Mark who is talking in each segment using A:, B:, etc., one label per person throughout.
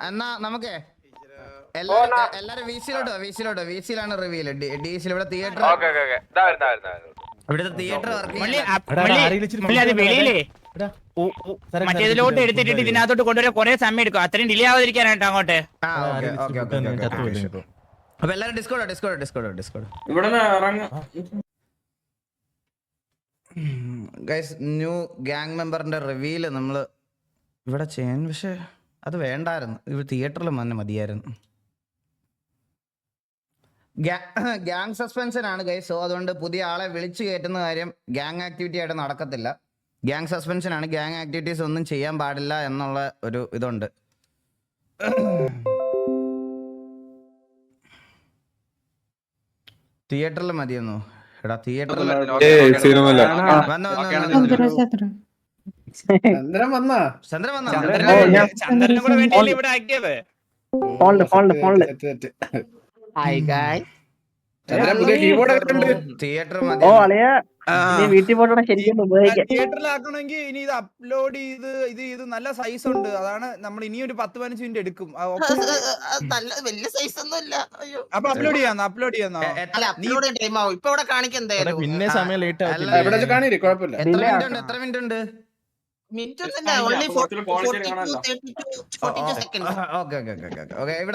A: എന്നാ നമുക്കേ എല്ലാരും വിസിയിലാണ് റിവീൽ. ഡിസിൽ ഇവിടെ തിയേറ്റർ ഇവിടുത്തെ തിയേറ്റർ വർക്ക്
B: മറ്റേതിലോട്ട് എടുത്തിട്ട് ഇതിനകത്തോട്ട് കൊണ്ടുവരാൻ കുറെ സമയം എടുക്കും. അത്രയും ഡിലേ ആവാതിരിക്കാനായിട്ട് അങ്ങോട്ട്.
A: അപ്പൊ എല്ലാരും ഡിസ്കോഡ് ഗൈസ്. ന്യൂ ഗ്യാങ് മെമ്പറിന്റെ റിവീല് നമ്മള് ഇവിടെ ചെയ്യാൻ, പക്ഷെ അത് വേണ്ടായിരുന്നു. ഇത് തിയേറ്ററിൽ മതിയായിരുന്നു. ഗ്യാങ് സസ്പെൻഷൻ ആണ് ഗൈസ്. സോ അതുകൊണ്ട് പുതിയ ആളെ വിളിച്ചു കയറ്റുന്ന കാര്യം ഗ്യാങ് ആക്ടിവിറ്റി ആയിട്ട് നടക്കത്തില്ല. ഗ്യാങ് സസ്പെൻഷൻ ആണ്. ഗ്യാങ് ആക്ടിവിറ്റീസ് ഒന്നും ചെയ്യാൻ പാടില്ല എന്നുള്ള ഒരു ഇതുണ്ട്. തിയേറ്ററിൽ മതിയെന്നു. എടാ തിയേറ്ററിൽ
B: ചന്ദ്രനും കൂടെ വേണ്ടിയല്ലേ ഇവിടെ ആക്കിയത്.
A: തിയേറ്റർ
C: തിയേറ്ററിലാക്കണമെങ്കിൽ ഇനി ഇത് അപ്ലോഡ് ചെയ്ത് നല്ല സൈസ് ഉണ്ട്. അതാണ് നമ്മൾ ഇനി ഒരു 10-15 മിനിറ്റ് എടുക്കും.
D: വലിയ സൈസ് ഒന്നും ഇല്ല.
C: അപ്പൊ അപ്ലോഡ് ചെയ്യാന്നോ?
D: ഇപ്പൊ ഇവിടെ കാണിക്കണ്ടേ?
E: പിന്നെ സമയം ലേറ്റ്
A: എത്ര മിനിറ്റ് ഉണ്ട്?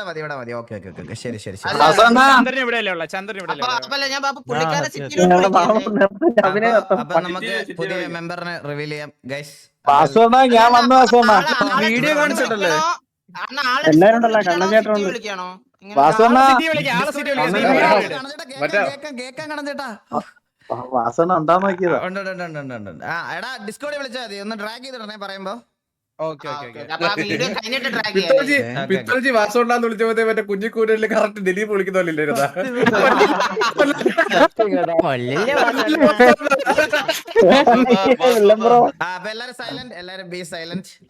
A: ഇവിടെ മതി. ഓക്കെ ശരി.
B: ചന്ദ്രൻ ഇവിടെയല്ലേ ഉള്ള. ചന്ദ്രൻ ഇവിടെ
A: അപ്പൊ നമുക്ക് പുതിയ മെമ്പറിനെ റിവീൽ ചെയ്യാം ഗൈസ്.
E: ഞാൻ വന്ന
C: വീഡിയോ കാണിച്ചിട്ടല്ലേ
D: എല്ലാരും
A: വിളിക്കാണോ? എടാ ഡിസ്കോഡിൽ വിളിച്ചാൽ മതി. ഒന്ന് ഡ്രാഗ് ചെയ്തിടണേ പറയുമ്പോ.
F: പിത്തൾജി വാസോണ്ടാന്ന് വിളിച്ചപ്പോഴത്തേ മറ്റേ കുഞ്ഞിക്കൂരല് കറക്റ്റ് ദിലീപ് വിളിക്കുന്നോലില്ലായിരുന്നാ?
A: അപ്പൊ എല്ലാരും സൈലന്റ്.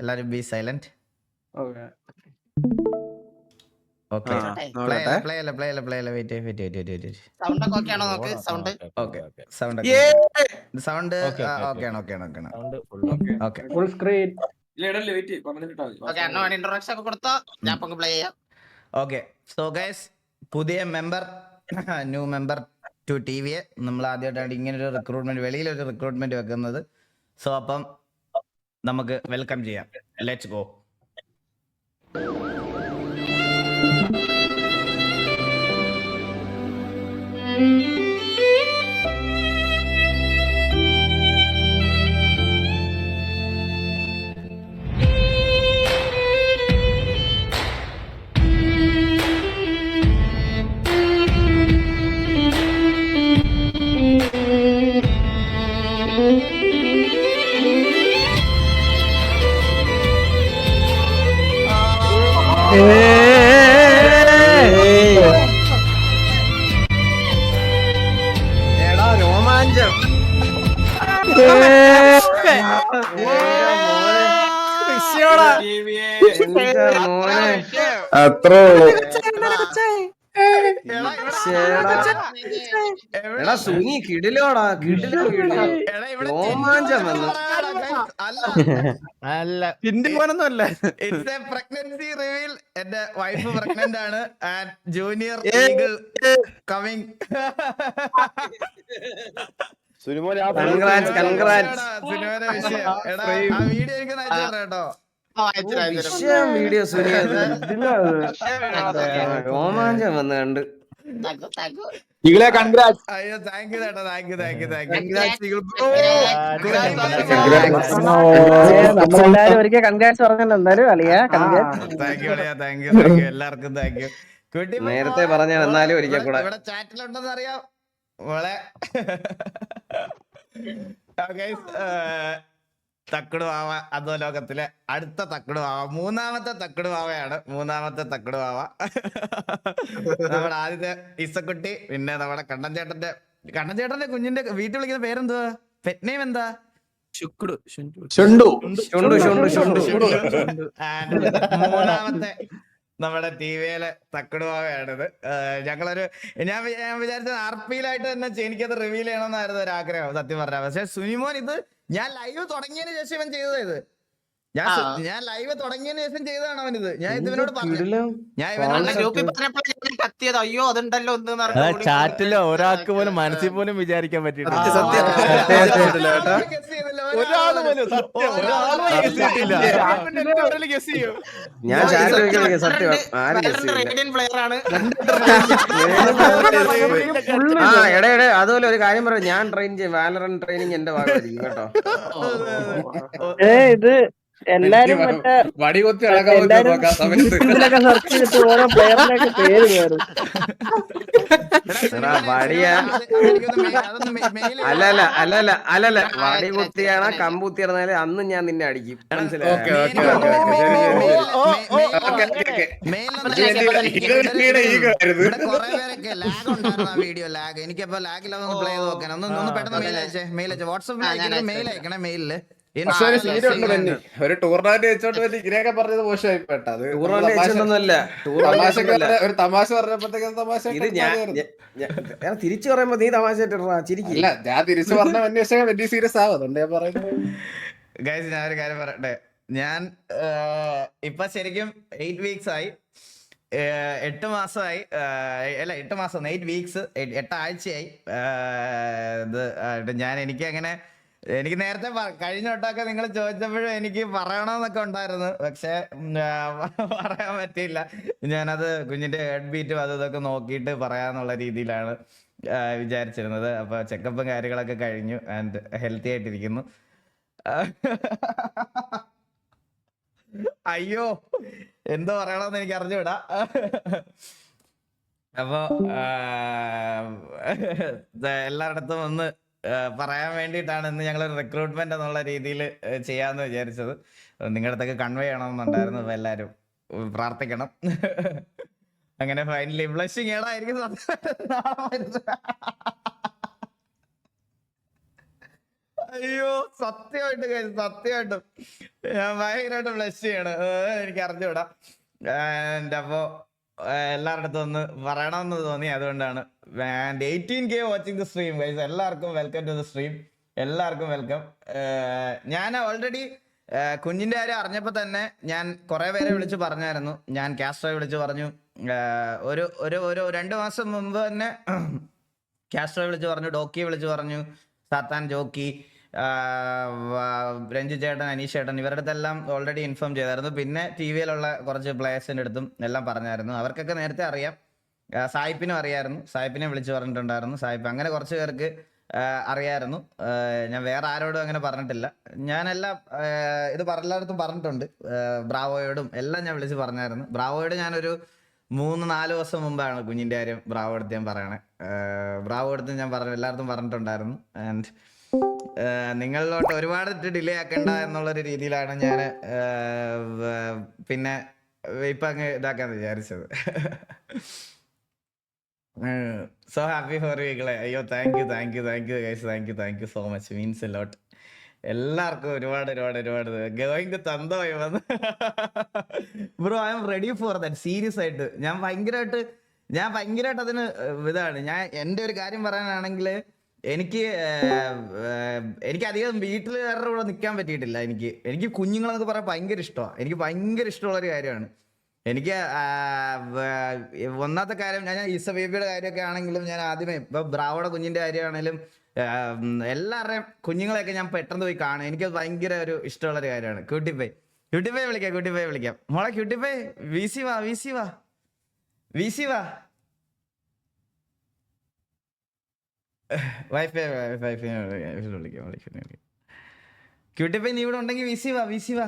A: എല്ലാരും be silent. Okay sound
F: full screen.
A: Okay. So guys, പുതിയ member, new member to TV. നമ്മൾ ആദ്യമായിട്ടാണ് ഇങ്ങനെ ഒരു റിക്രൂട്ട്മെന്റ്, വെളിയിലൊരു റിക്രൂട്ട്മെന്റ് വെക്കുന്നത്. സോ അപ്പം നമുക്ക് വെൽക്കം ചെയ്യാം. Let's go.
F: എടാ രോമാഞ്ചം.
E: അത്രേ
F: എടാ സുനി കിടിലോടാ, രോമാഞ്ചം വന്നു.
A: അല്ല,
F: ഹിന്ദി പോലൊന്നും അല്ല.
A: It's a pregnancy reveal. എന്റെ വൈഫ് പ്രഗ്നന്റ് ആണ്. And junior eagle coming.
F: സുനിമോനെ
A: വിഷയം. എടാ ആ വീഡിയോ എനിക്ക് അയച്ചു കേട്ടോ.
F: വീഡിയോ സുനി രോമാഞ്ചം വന്ന് കണ്ട്.
E: ഈകളെ കൺഗ്രാറ്റ്സ്.
A: അയ്യോ താങ്ക് യു ചേട്ടാ, താങ്ക് യു.
D: നമ്മളെല്ലാരും ഒരിക്കൽ കൺഗ്രാറ്റ്സ് പറഞ്ഞല്ലോ. എന്തായാലും അളിയാ
A: താങ്ക് യു എല്ലാവർക്കും താങ്ക് യു.
F: നേരത്തെ പറഞ്ഞ വന്നാലും ഒരിക്കൽ കൂടെ
A: ഇവിടെ ചാറ്റിലുണ്ടെന്ന് അറിയാം മോളെ. തക്കട് വാവ അധോലോകത്തിലെ അടുത്ത തക്കട് വാവ, മൂന്നാമത്തെ തക്കട് വാവയാണ്. നമ്മുടെ ആദ്യത്തെ ഇസക്കുട്ടി, പിന്നെ നമ്മുടെ കണ്ണൻ ചേട്ടന്റെ കുഞ്ഞിന്റെ വീട്ടിൽ വിളിക്കുന്ന പേരെന്തുവാ? പെറ്റ് നെയിം എന്താ? മൂന്നാമത്തെ നമ്മുടെ TVയിലെ തക്കടുവാവയാണിത്. ഞങ്ങളൊരു ഞാൻ വിചാരിച്ചത് RPയിലായിട്ട് തന്നെ എനിക്കത് റിവീൽ ചെയ്യണമെന്നായിരുന്നു ഒരു ആഗ്രഹം സത്യം പറഞ്ഞാൽ. പക്ഷെ സുനിമോൻ ഇത് ഞാൻ ലൈവ് തുടങ്ങിയതിന് ശേഷം ഇവൻ ചെയ്തത്. ഇത് ഞാൻ ലൈവ് തുടങ്ങിയതിന് ശേഷം ചെയ്തതാണ് അവനിത്. ഞാൻ ഇവനോട് പറഞ്ഞു. ഞാൻ
D: അണ്ണൻ
A: ഇവനോട്
D: ഗ്രൂപ്പിൽ പറഞ്ഞപ്പോൾ ഞാൻ കത്തിയത് അയ്യോ അതുണ്ടല്ലോ എന്ന്
G: അതാ ചാറ്റില് ഒരാൾക്ക് പോലും മനസ്സിൽ പോലും വിചാരിക്കാൻ പറ്റിയിട്ടില്ല.
F: സത്യം.
A: guess ചെയ്തില്ല,
G: ഒരാള് പോലും സത്യം ഒരാള് guess ചെയ്തിട്ടില്ല.
B: ഗസ് ചെയ്യും.
H: ഞാൻ ചാറ്റ് ചോദിക്കുന്നത് സത്യം ആരും guess ചെയ്യില്ല.
D: റേഡിയൻ പ്ലെയർ ആണ്.
H: എടേ അതുപോലെ ഒരു കാര്യം പറയാം, ഞാൻ ട്രെയിൻ ചെയ്യും വാലറൻ ട്രെയിനിങ് എന്റെ ഭാഗമായിരിക്കും കേട്ടോ.
D: ഇത് എല്ലാരും മറ്റേ
F: വടി കൊത്തി അടക്കാൻ
D: എല്ലാരും
F: നോക്കാം സമയത്ത്
D: ഇതിലൊക്കെ സെർച്ച് ചെയ്തിട്ട് ഓരോ പ്ലെയറിനൊക്കെ പേര് കയറും.
H: അല്ലല്ല വടി കുത്തിയാണ് കമ്പുത്തി ഇറന്നാല് അന്ന് ഞാൻ നിന്നെ അടിക്കും, മനസ്സിലായോ?
A: വീഡിയോ ലാഗ് എനിക്കപ്പോ ലാഗിലൊന്ന് പ്ലേ ചെയ്ത് നോക്കാൻ ഒന്ന് പെട്ടെന്ന് മെയിൽ അയച്ചേ വാട്സാപ്പിൽ മെയിൽ അയക്കണേ മെയിലില്.
F: പക്ഷെ ഒരു സീൻ ഉണ്ട് തന്നെ, ഒരു ടൂർണമെന്റ് വെച്ചോണ്ട് തന്നെ ഇങ്ങനെയൊക്കെ പറഞ്ഞത് മോശമായി പെട്ടത്.
H: ടൂർണമെന്റ് വെച്ചൊന്നുമല്ല,
F: ഒരു തമാശ പറഞ്ഞപ്പോഴത്തേക്കും തമാശ
H: ഇത് ഞാൻ തിരിച്ചു പറയുമ്പോ നീ തമാശ ചിരിക്കില്ല.
F: ഇല്ല, ഞാൻ തിരിച്ചു പറഞ്ഞ അന്വേഷണം വലിയ സീരിയസ് ആവും, അതുകൊണ്ട് ഞാൻ പറയുന്നത്.
A: ഗൈസ് ഞാൻ ഒരു കാര്യം പറയട്ടെ, ഞാൻ ഇപ്പൊ ശരിക്കും 8 weeks ആയി, 8 മാസമായി, അല്ല 8 മാസം 8 weeks 8 ആഴ്ചയായി. ഇത് ഞാൻ എനിക്ക് നേരത്തെ കഴിഞ്ഞ വട്ടമൊക്കെ നിങ്ങൾ ചോദിച്ചപ്പോഴും എനിക്ക് പറയണമെന്നൊക്കെ ഉണ്ടായിരുന്നു, പക്ഷെ പറയാൻ പറ്റിയില്ല. ഞാനത് കുഞ്ഞിന്റെ ഹെഡ് ബീറ്റും അതും ഇതൊക്കെ നോക്കിയിട്ട് പറയാന്നുള്ള രീതിയിലാണ് വിചാരിച്ചിരുന്നത്. അപ്പൊ ചെക്കപ്പും കാര്യങ്ങളൊക്കെ കഴിഞ്ഞു ആൻഡ് ഹെൽത്തി ആയിട്ടിരിക്കുന്നു. അയ്യോ എന്തോ പറയണമെന്ന് എനിക്ക് അറിഞ്ഞുവിടാ. അപ്പൊ എല്ലായിടത്തും ഒന്ന് പറയാൻ വേണ്ടിയിട്ടാണ് ഇന്ന് ഞങ്ങളൊരു റിക്രൂട്ട്മെന്റ് എന്നുള്ള രീതിയിൽ ചെയ്യാന്ന് വിചാരിച്ചത്. നിങ്ങളുടെ അടുത്തൊക്കെ കൺവേ ചെയ്യണമെന്നുണ്ടായിരുന്നു. അപ്പൊ എല്ലാരും പ്രാർത്ഥിക്കണം. അങ്ങനെ ഫൈനലി ബ്ലഷിങ് ഏടായിരിക്കും. അയ്യോ സത്യമായിട്ടും ഞാൻ ഭയങ്കരമായിട്ട് ബ്ലഷ് ചെയ്യണം, എനിക്ക് അറിഞ്ഞുവിടാം. അപ്പോ എല്ലാവരുടെ അടുത്തും ഒന്ന് പറയണമെന്ന് തോന്നി, അതുകൊണ്ടാണ്. 18K watching the stream guys, എല്ലാവർക്കും വെൽക്കം ടു ദ സ്ട്രീം, എല്ലാവർക്കും വെൽക്കം. ഞാൻ ഓൾറെഡി കുഞ്ഞിന്റെ കാര്യം അറിഞ്ഞപ്പോ തന്നെ ഞാൻ കുറെ പേരെ വിളിച്ച് പറഞ്ഞായിരുന്നു. ഞാൻ കാസ്ട്രോയെ വിളിച്ച് പറഞ്ഞു, ഒരു 2 മാസം മുമ്പ് തന്നെ കാസ്ട്രോയെ വിളിച്ച് പറഞ്ഞു, ഡോക്കിയെ വിളിച്ച് പറഞ്ഞു, സാത്താൻ, ജോക്കി, രഞ്ജു ചേട്ടൻ, അനീഷ് ചേട്ടൻ, ഇവരുടെ അടുത്തെല്ലാം ഓൾറെഡി ഇൻഫോം ചെയ്തായിരുന്നു. പിന്നെ TV-യിലുള്ള കുറച്ച് പ്ലേയേഴ്സിൻ്റെ അടുത്തും എല്ലാം പറഞ്ഞായിരുന്നു. അവർക്കൊക്കെ നേരത്തെ അറിയാം. സായിപ്പിനും അറിയായിരുന്നു, സായിപ്പിനെ വിളിച്ച് പറഞ്ഞിട്ടുണ്ടായിരുന്നു. സായിപ്പ് അങ്ങനെ കുറച്ച് പേർക്ക് അറിയായിരുന്നു. ഞാൻ വേറെ ആരോടും അങ്ങനെ പറഞ്ഞിട്ടില്ല. ഞാനെല്ലാം ഇത് എല്ലായിടത്തും പറഞ്ഞിട്ടുണ്ട്. ബ്രാവോയോടും എല്ലാം ഞാൻ വിളിച്ച് പറഞ്ഞായിരുന്നു. ബ്രാവോയോട് ഞാനൊരു 3-4 ദിവസം മുമ്പാണ് കുഞ്ഞിൻ്റെ കാര്യം ബ്രാവോ എടുത്ത് ഞാൻ പറയണേ. ബ്രാവോ എടുത്ത് ഞാൻ എല്ലായിടത്തും പറഞ്ഞിട്ടുണ്ടായിരുന്നു. ആൻഡ് നിങ്ങളിലോട്ട് ഒരുപാട് ഡിലേ ആക്കണ്ട എന്നുള്ളൊരു രീതിയിലാണ് ഞാൻ പിന്നെ ഇപ്പൊ അങ്ങ് ഇതാക്കാന്ന് വിചാരിച്ചത്. സോ ഹാപ്പി ഫോർ യുകളെ. അയ്യോ thank you guys, thank you so much, means a lot. എല്ലാവർക്കും ഒരുപാട് ഗോയിങ് തന്തോയി വന്ന്. Bro I am ready for that. Serious ആയിട്ട് ഞാൻ ഭയങ്കരമായിട്ട് അതിന് ഇതാണ്. ഞാൻ എൻ്റെ ഒരു കാര്യം പറയാനാണെങ്കിൽ എനിക്ക് അധികം വീട്ടിൽ വേറെ കൂടെ നിൽക്കാൻ പറ്റിയിട്ടില്ല. എനിക്ക് കുഞ്ഞുങ്ങളെന്നൊക്കെ പറയാൻ ഭയങ്കര ഇഷ്ടമാണ്. എനിക്ക് ഭയങ്കര ഇഷ്ടമുള്ളൊരു കാര്യമാണ്. എനിക്ക് ഒന്നാമത്തെ കാര്യം, ഞാൻ ഈസ ബേബിയുടെ കാര്യമൊക്കെ ആണെങ്കിലും ഞാൻ ആദ്യമേ ഇപ്പൊ ബ്രാവോയുടെ കുഞ്ഞിന്റെ കാര്യമാണെങ്കിലും എല്ലാവരുടെയും കുഞ്ഞുങ്ങളെയൊക്കെ ഞാൻ പെട്ടെന്ന് പോയി കാണും. എനിക്കത് ഭയങ്കര ഒരു ഇഷ്ടമുള്ളൊരു കാര്യമാണ്. ക്യൂട്ടിഫൈ വിളിക്കാം മോളെ. ക്യൂട്ടിഫൈ വി സി വാ വൈഫൈ വിളിക്കാം. ക്യൂട്ടിഫൈ നീ ഇവിടെ ഉണ്ടെങ്കിൽ വി സി വാ.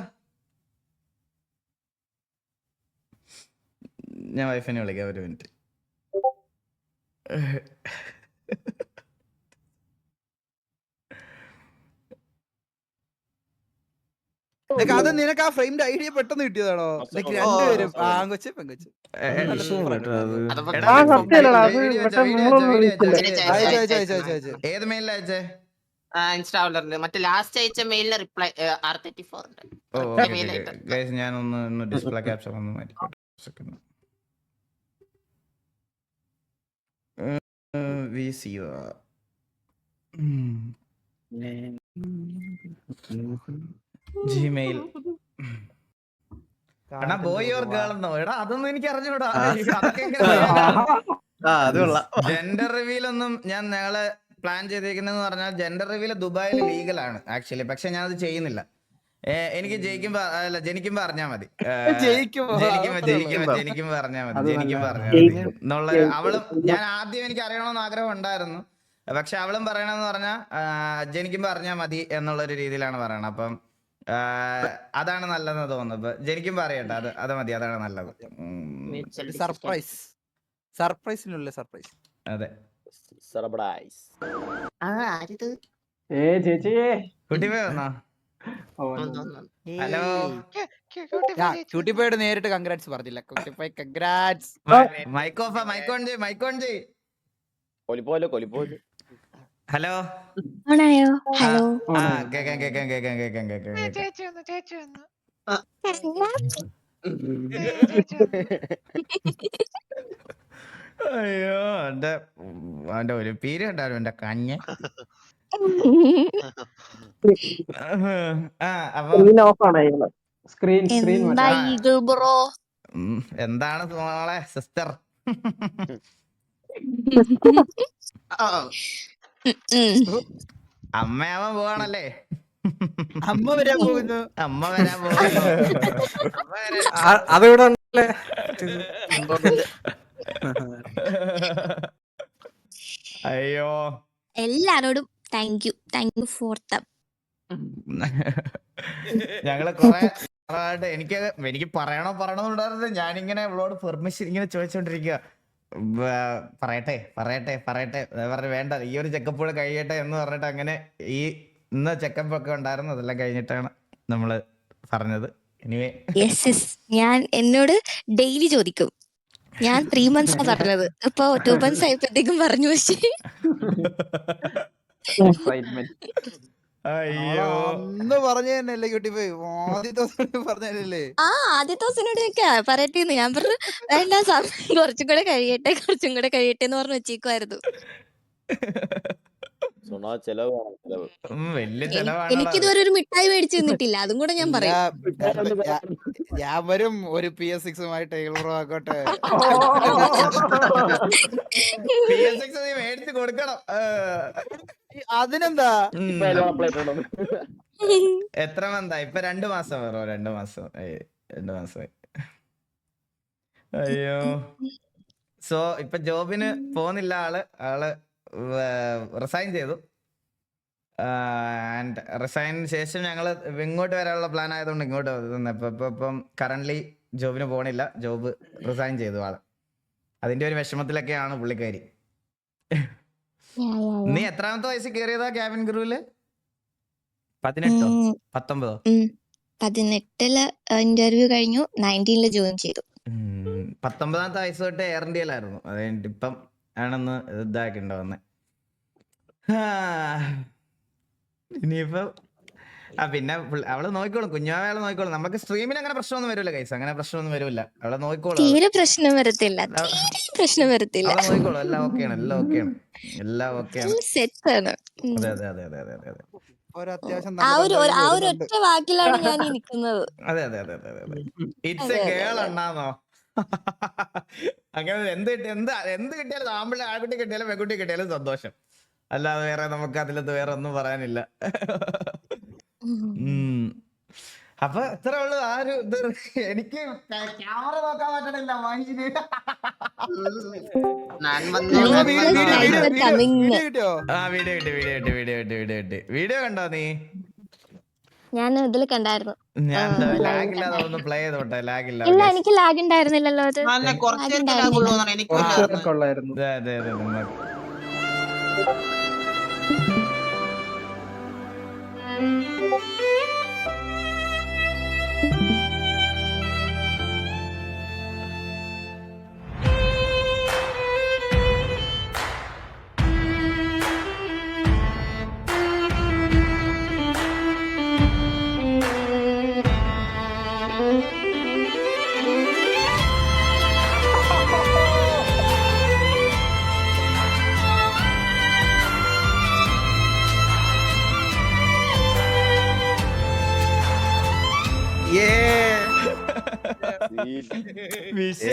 A: ഞാൻ വൈഫിനെ വിളിക്കാം, ഒരു മിനിറ്റ്.
C: അത് നിനക്ക് ആ ഫ്രെയിമിന്റെ ഐഡിയ പെട്ടെന്ന് കിട്ടിയതാണോ? രണ്ടുപേരും ആങ്കൊച്ച് പെങ്കൊച്ച്.
A: ഏത് മെയിലിൽ അയച്ചേ?
D: ഇൻസ്റ്റാളറിൽ മറ്റേ ലാസ്റ്റ് അയച്ച മെയിലിന് റിപ്ലൈ R34 ഉണ്ട്.
A: ഞാനൊന്ന് ഡിസ്പ്ലേ ക്യാപ്ചർ ഒന്ന് മാറ്റിക്കോട്ടെ. Gmail എടാ ബോയ് ഓർ ഗേൾ എന്നോ എടാ അതൊന്നും എനിക്ക് അറിഞ്ഞൂടാ ജെൻഡർ റിവീൽ ഒന്നും ഞാൻ ഞങ്ങള് പ്ലാൻ ചെയ്തിരിക്കുന്നതെന്ന് പറഞ്ഞാൽ ജെൻഡർ റിവീൽ ദുബായിൽ ലീഗലാണ് ആക്ച്വലി, പക്ഷെ ഞാൻ അത് ചെയ്യുന്നില്ല. എനിക്ക് ജനിക്കുമ്പോ അറിഞ്ഞാ മതി, ജനിക്കുമ്പോ അറിഞ്ഞാ മതി എന്നുള്ള അവളും ഞാൻ ആദ്യം എനിക്ക് അറിയണമെന്ന് ആഗ്രഹം ഉണ്ടായിരുന്നു, പക്ഷെ അവളും പറയണെന്ന് പറഞ്ഞാൽ ജനിക്കുമ്പോ അറിഞ്ഞാ മതി എന്നുള്ളൊരു രീതിയിലാണ് പറയണത്. അപ്പം അതാണ് നല്ലതെന്ന് തോന്നുന്നു. ഇപ്പൊ ജനിക്കുമ്പോ അറിയട്ടെ, അത് മതി, അതാണ് നല്ലത്.
C: സർപ്രൈസിനുള്ള സർപ്രൈസ്.
A: അതെ
H: ചേച്ചിയെ
A: കുട്ടി പോയി വന്നോ? ഹലോ
C: ക്യൂട്ടിപ്പോയോട് നേരിട്ട് കൺഗ്രാറ്റ്സ് പറഞ്ഞില്ല. ക്യൂട്ടിപ്പോയി congrats.
A: Mic off, mic on ചെയ്. ഹലോ
I: ഓണായോ? ഹലോ.
A: കേക്കാം. അയ്യോ അവന്റെ ഒരു പീര് ഉണ്ടായിരുന്നു എന്റെ കഞ്ഞ്.
I: എന്താ ഈഗിൾ ബ്രോ?
A: എന്താണ് മോളെ സിസ്റ്റർ? അമ്മയാവാൻ പോവാണല്ലേ?
C: അമ്മ വരാൻ പോകുന്നു.
H: അതിവിടെ ഉണ്ടല്ലേ.
A: അയ്യോ
I: എല്ലാരോടും താങ്ക് യു ഫോർ ദം.
A: ഞങ്ങള് കൊറേ എനിക്ക് പറയണമെന്നുണ്ടായിരുന്നു. ഞാനിങ്ങനെ അവളോട് പെർമിഷൻ ഇങ്ങനെ ചോദിച്ചോണ്ടിരിക്കുക, പറയട്ടെ പറഞ്ഞു വേണ്ട ഈ ഒരു ചെക്കപ്പ് കൂടെ കഴിയട്ടെ എന്ന് പറഞ്ഞിട്ട് അങ്ങനെ ഈ ഇന്ന് ചെക്കപ്പ് ഒക്കെ ഉണ്ടായിരുന്നു. അതെല്ലാം കഴിഞ്ഞിട്ടാണ് നമ്മള് പറഞ്ഞത്. എനിവേ
I: ഞാൻ എന്നോട് ഡെയിലി ചോദിക്കും. ഞാൻ 3 months പറഞ്ഞത്, ഇപ്പൊ 2 months ആയപ്പോഴത്തേക്കും പറഞ്ഞു.
A: അയ്യോ
C: അന്ന് പറഞ്ഞു തന്നെയല്ലേ ക്യൂട്ടിപ്പോയി? ആദ്യത്തെ ദിവസം പറഞ്ഞല്ലേ?
I: ആദ്യത്തെ ദിവസത്തിനോട് പറയട്ടെ എന്ന് ഞാൻ പറഞ്ഞു. വേണ്ട, കുറച്ചും കൂടെ കഴിയട്ടെ എന്ന് പറഞ്ഞു വെച്ചേക്കുമായിരുന്നു.
A: വലിയ ചെലവാണ്.
I: എനിക്കിതുവരെ ഒരു മിഠായി മേടിച്ചു തന്നിട്ടില്ല, അതും കൂടെ ഞാൻ പറയും.
C: ഞാൻ വരും ഒരു PS6 ആയിക്കോട്ടെ.
A: PS6 നീ മേടിച്ച് കൊടുക്കണം.
C: അതിനെന്താ?
A: എത്ര മന്താ ഇപ്പൊ? 2 മാസം വേറോ? 2 മാസമായി. അയ്യോ സോ ഇപ്പൊ ജോബിന് പോകുന്നില്ല ആള് റിസൈൻ ചെയ്തു. ആൻഡ് റിസൈനിന് ശേഷം ഞങ്ങൾ ഇങ്ങോട്ട് വരാനുള്ള പ്ലാൻ ആയതുകൊണ്ട് ഇങ്ങോട്ട് ഇപ്പം കറന്റ് ജോബിന് പോണില്ല, ജോബ് റിസൈൻ ചെയ്തു ആള്. അതിന്റെ ഒരു വിഷമത്തിലൊക്കെയാണ് പുള്ളിക്കാരി. നീ എത്രാമത്തെ വയസ്സിൽ കയറിയതാ ക്യാബിൻ ക്രൂവില്? 18 19?
I: 18 ഇന്റർവ്യൂ കഴിഞ്ഞു, 19 ജോയിൻ ചെയ്തു.
A: 19ാമത്തെ വയസ്സ് തൊട്ട് എയർ ഇന്ത്യയിലായിരുന്നു. അത് കഴിഞ്ഞിട്ട് ഇപ്പം ആണെന്ന് ഇതാക്കി ഉണ്ടാവുന്നത്. ഇനിയിപ്പോ പിന്നെ അവള് നോക്കിക്കോളും, കുഞ്ഞാവളെ നോക്കിക്കോളും. നമുക്ക് സ്ട്രീമിൽ അങ്ങനെ പ്രശ്നമൊന്നും വരില്ല കൈസ്, അങ്ങനെ പ്രശ്നമൊന്നും വരില്ല. അവളെ നോക്കിക്കോളും,
I: തീരെ പ്രശ്നം വരത്തില്ല.
A: അവളെ നോക്കിക്കോളും. എല്ലാം ഓക്കെയാണ്.
I: സെറ്റ് ആണ്.
A: അതെ.
C: ഒരത്യാവശ്യം
I: ആ ഒരു ഒറ്റ വാക്കിലാണ് ഞാൻ ഈ നിൽക്കുന്നത്.
A: അതെ. ഇറ്റ്സ് എ ഗേൾ അണ്ണാന്നോ? അങ്ങനെ എന്ത് കിട്ടിയാലും ആൺകുട്ടി കിട്ടിയാലും പെൺകുട്ടി കിട്ടിയാലും സന്തോഷം, അല്ലാതെ വേറെ നമുക്ക് അതിലത്ത് വേറെ ഒന്നും പറയാനില്ല. അപ്പൊ ഇത്ര ഉള്ളു ആ ഒരു ഇത്. എനിക്ക് ക്യാമറ നോക്കാൻ പറ്റണില്ല. വീഡിയോ കണ്ടോ നീ?
I: ഞാൻ ഇതിൽ കണ്ടായിരുന്നു.
A: ഞാൻ ലാഗ് ഇല്ലാതെ ഒന്ന് പ്ലേ ചെയ്തോട്ടെ. ലാഗ് ഇല്ല.
I: ഇല്ല, എനിക്ക് ലാഗ് ഉണ്ടായിരുന്നില്ലല്ലോ. അത്
H: കൊള്ളായിരുന്നു.
A: അതെ.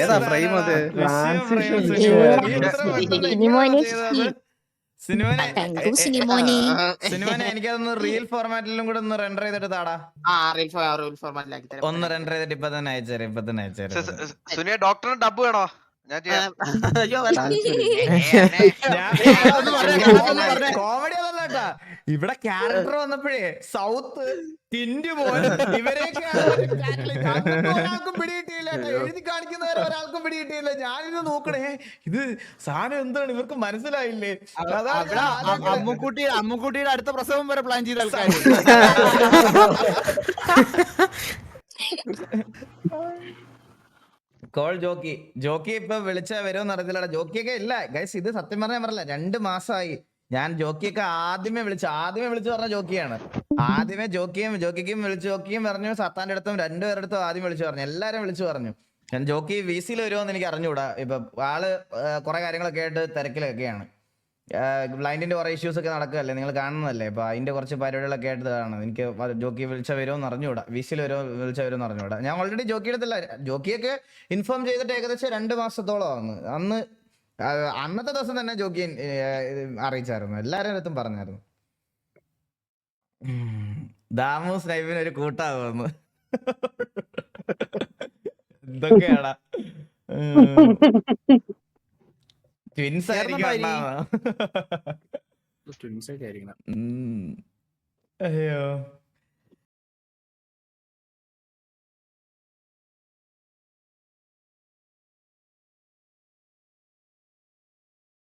F: ഏതാ frame അത്?
I: സിനിമോനെ
A: സിനിമനെ എനിക്കതൊന്ന് റിയൽ ഫോർമാറ്റിലും കൂടെ ഒന്ന് റെൻഡർ ചെയ്തിട്ട് താടാ.
D: റൂൾ ഫോർമാറ്റിലാക്കി തരാം.
A: ഒന്ന് റെൻഡർ ചെയ്തിട്ട് ഇപ്പൊ തന്നെ അയച്ചേരാം.
J: സുനിയ ഡോക്ടറിന് ഡബ് വേണോ? ഞാൻ ചെയ്യാം.
D: അയ്യോ, വേണ്ട.
A: കോമഡി അതല്ല കേട്ടാ, ഇവിടെ ക്യാരക്ടർ വന്നപ്പോഴേ സൗത്ത് ടിൻഡു പോലെ ഇവരെയൊക്കെ ഒരാൾക്കും പിടികിട്ടിയില്ല കേട്ടോ. എഴുതി കാണിക്കുന്നവരെ ഒരാൾക്കും പിടികിട്ടിയില്ല. ഞാനിത് നോക്കണേ, ഇത് സാധനം എന്താണ് ഇവർക്ക് മനസ്സിലായില്ലേ?
G: അമ്മുക്കുട്ടിയുടെ അടുത്ത പ്രസവം വരെ പ്ലാൻ ചെയ്ത ആൾക്കാർ.
A: കോൾ ജോക്കി ഇപ്പൊ വിളിച്ചാ വരുമെന്ന് അറിയത്തില്ലടാ. ജോക്കിയൊക്കെ ഇല്ല ഗൈസ്, ഇത് സത്യം പറഞ്ഞാൽ പറഞ്ഞില്ല, 2 മാസമായി ഞാൻ ജോക്കിയൊക്കെ ആദ്യമേ വിളിച്ചു പറഞ്ഞ ജോക്കിയാണ്. ആദ്യമേ ജോക്കിക്കും പറഞ്ഞു, സത്താന്റെ അടുത്തും 2 പേരുടെ അടുത്തും ആദ്യം വിളിച്ചു പറഞ്ഞു, എല്ലാരും വിളിച്ചു പറഞ്ഞു. ഞാൻ ജോക്കി VC-യിൽ വരുമോന്ന് എനിക്ക് അറിഞ്ഞുകൂടാ. ഇപ്പൊ ആള് കുറെ കാര്യങ്ങളൊക്കെ ആയിട്ട് തിരക്കിലൊക്കെയാണ്. ബ്ലൈൻഡിന്റെ കുറെ ഇഷ്യൂസ് ഒക്കെ നടക്കുകയല്ലേ, നിങ്ങൾ കാണുന്നതല്ലേ. അപ്പൊ അതിന്റെ കുറച്ച് പരിപാടികളൊക്കെ ആയിട്ട് കാണും. എനിക്ക് ജോക്കി വിളിച്ചാൽ വരുമെന്ന് അറിഞ്ഞുകൂടാ, VC-യിൽ വിളിച്ചാൽ വരുമെന്ന് അറിഞ്ഞുകൂടാ. ഞാൻ ഓൾറെഡി ജോക്കി എടുത്തില്ല, ജോക്കിയൊക്കെ ഇൻഫോം ചെയ്തിട്ട് ഏകദേശം 2 മാസത്തോളം ആവുന്നു. അന്നത്തെ ദിവസം തന്നെ ജോക്കി അറിയിച്ചായിരുന്നു, എല്ലാവരുടെ അടുത്തും പറഞ്ഞായിരുന്നു. ദാമു സ്നൈപ്പിന് ഒരു കൂട്ടാവുമെന്ന്. എന്തൊക്കെയാടാ, ട്വിൻസ് ആയിരിക്കും.
F: ട്വിൻസ് ഒക്കെ ആയിരിക്കണം.
A: അയ്യോ.